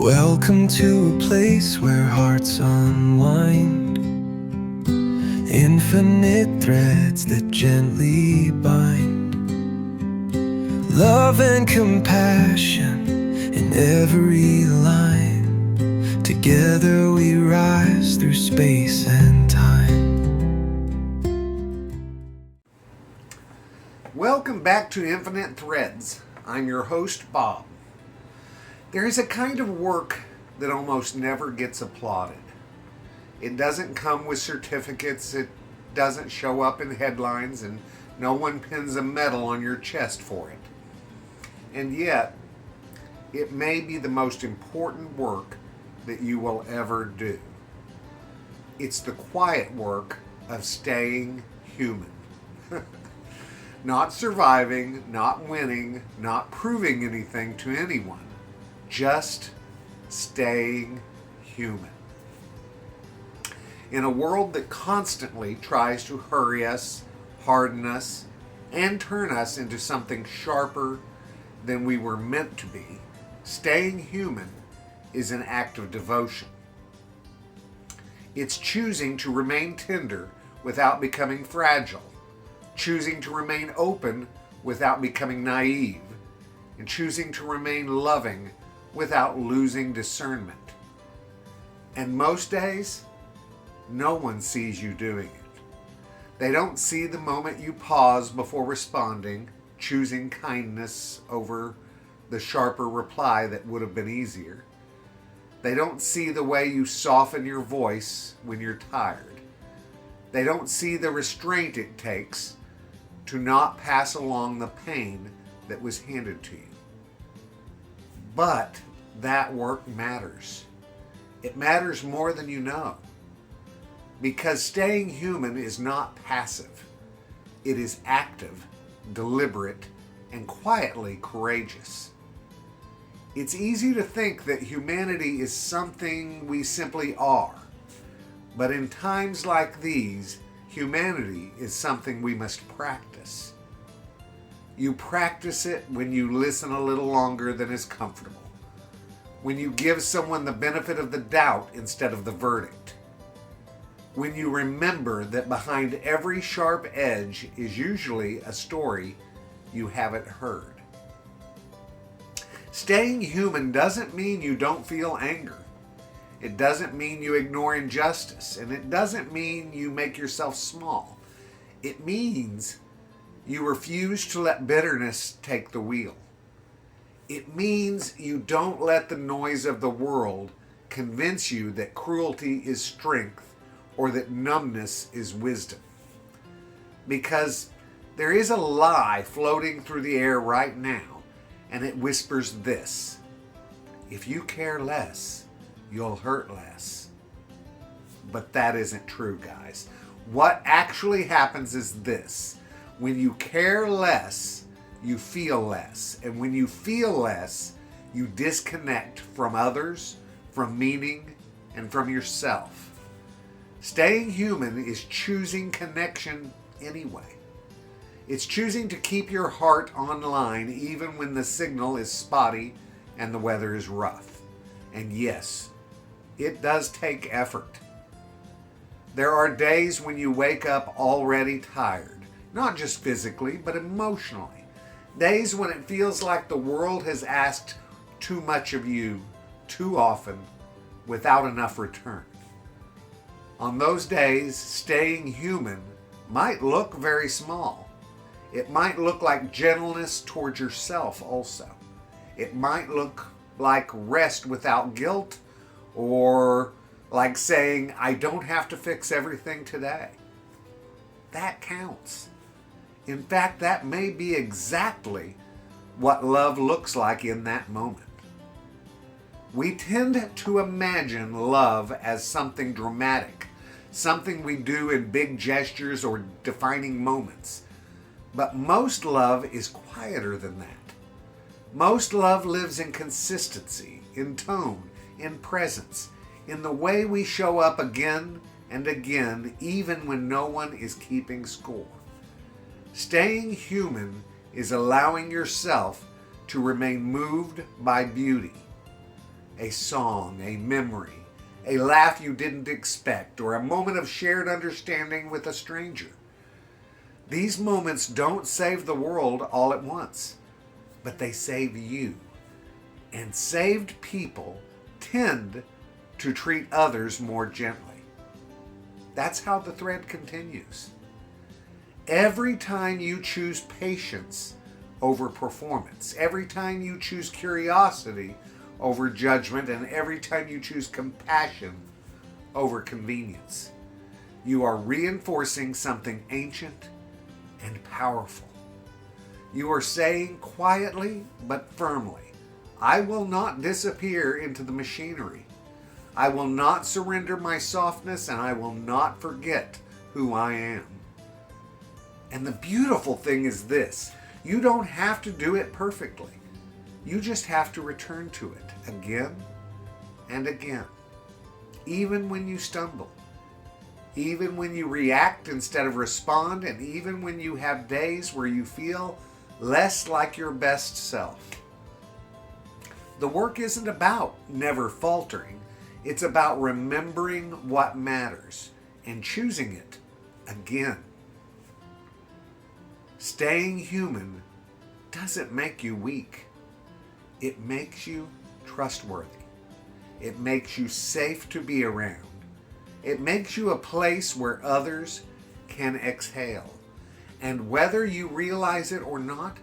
Welcome to a place where hearts unwind, infinite threads that gently bind, love and compassion in every line. Together we rise through space and time. Welcome back to Infinite Threads. I'm your host, Bob. There is a kind of work that almost never gets applauded. It doesn't come with certificates, it doesn't show up in headlines, and no one pins a medal on your chest for it. And yet, it may be the most important work that you will ever do. It's the quiet work of staying human. Not surviving, not winning, not proving anything to anyone. Just staying human. In a world that constantly tries to hurry us, harden us, and turn us into something sharper than we were meant to be, staying human is an act of devotion. It's choosing to remain tender without becoming fragile, choosing to remain open without becoming naive, and choosing to remain loving without losing discernment. And most days, no one sees you doing it. They don't see the moment you pause before responding, choosing kindness over the sharper reply that would have been easier. They don't see the way you soften your voice when you're tired. They don't see the restraint it takes to not pass along the pain that was handed to you. But that work matters. It matters more than you know. Because staying human is not passive. It is active, deliberate, and quietly courageous. It's easy to think that humanity is something we simply are. But in times like these, humanity is something we must practice. You practice it when you listen a little longer than is comfortable, when you give someone the benefit of the doubt instead of the verdict, when you remember that behind every sharp edge is usually a story you haven't heard. Staying human doesn't mean you don't feel anger. It doesn't mean you ignore injustice, and it doesn't mean you make yourself small. It means you refuse to let bitterness take the wheel. It means you don't let the noise of the world convince you that cruelty is strength or that numbness is wisdom. Because there is a lie floating through the air right now, and it whispers this: if you care less, you'll hurt less. But that isn't true, guys. What actually happens is this: when you care less, you feel less. And when you feel less, you disconnect from others, from meaning, and from yourself. Staying human is choosing connection anyway. It's choosing to keep your heart online even when the signal is spotty and the weather is rough. And yes, it does take effort. There are days when you wake up already tired, not just physically, but emotionally. Days when it feels like the world has asked too much of you too often without enough return. On those days, staying human might look very small. It might look like gentleness towards yourself also. It might look like rest without guilt, or like saying, I don't have to fix everything today. That counts. In fact, that may be exactly what love looks like in that moment. We tend to imagine love as something dramatic, something we do in big gestures or defining moments. But most love is quieter than that. Most love lives in consistency, in tone, in presence, in the way we show up again and again, even when no one is keeping score. Staying human is allowing yourself to remain moved by beauty. a song, a memory, a laugh you didn't expect, or a moment of shared understanding with a stranger. These moments don't save the world all at once, but they save you. And saved people tend to treat others more gently. That's how the thread continues. Every time you choose patience over performance, every time you choose curiosity over judgment, and every time you choose compassion over convenience, you are reinforcing something ancient and powerful. You are saying quietly but firmly, I will not disappear into the machinery. I will not surrender my softness, and I will not forget who I am. And the beautiful thing is this: you don't have to do it perfectly. You just have to return to it again and again. Even when you stumble, even when you react instead of respond, and even when you have days where you feel less like your best self. The work isn't about never faltering. It's about remembering what matters and choosing it again. Staying human doesn't make you weak. It makes you trustworthy. It makes you safe to be around. It makes you a place where others can exhale. And whether you realize it or not,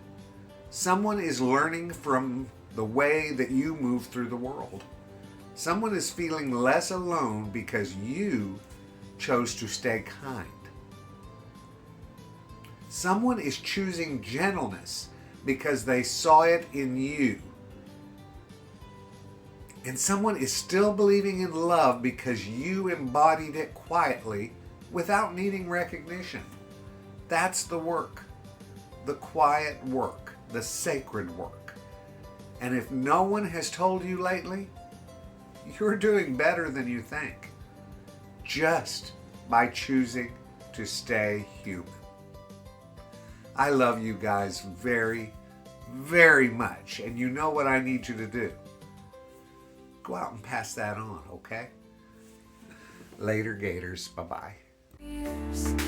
someone is learning from the way that you move through the world. Someone is feeling less alone because you chose to stay kind. Someone is choosing gentleness because they saw it in you. And someone is still believing in love because you embodied it quietly without needing recognition. That's the work, the quiet work, the sacred work. And if no one has told you lately, you're doing better than you think, just by choosing to stay human. I love you guys very, very much, and you know what I need you to do. Go out and pass that on, okay? Later, Gators. Bye-bye.